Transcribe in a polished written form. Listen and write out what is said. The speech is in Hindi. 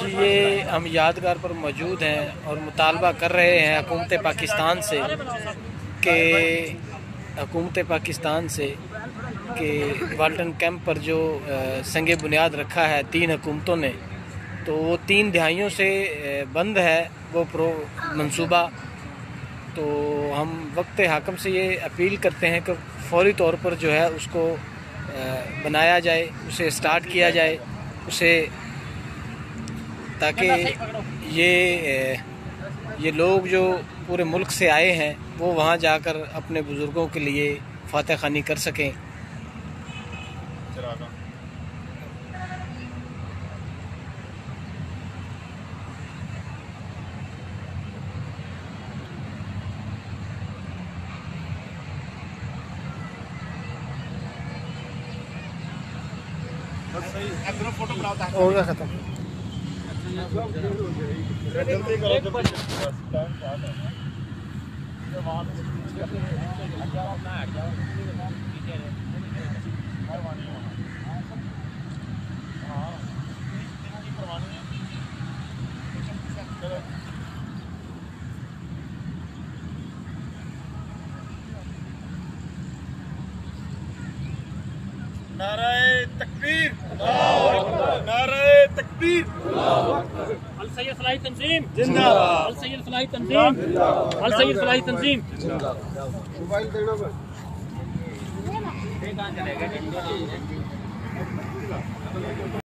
आज ये हम यादगार पर मौजूद हैं और मुतालबा कर रहे हैं हुकूमत पाकिस्तान से कि वाल्टन कैंप पर जो संग बुनियाद रखा है 3 हुकूमतों ने, तो वो 3 दिहाइयों से बंद है वो मंसूबा। तो हम वक्त हाकम से ये अपील करते हैं कि फौरी तौर पर जो है उसको बनाया जाए, उसे स्टार्ट किया जाए, उसे ताकि ये लोग जो पूरे मुल्क से आए हैं वो वहाँ जाकर अपने बुज़ुर्गों के लिए फातह ख़ानी कर सकें। हो गया ख़त्म। जल्दी करो नारे तकबीर, नारे तकबीर। अल सैयद फलाही तंजीम जिंदाबाद, अल सैयद फलाही तंजीम जिंदाबाद, अल सैयद फलाही तंजीम जिंदाबाद। मोबाइल देना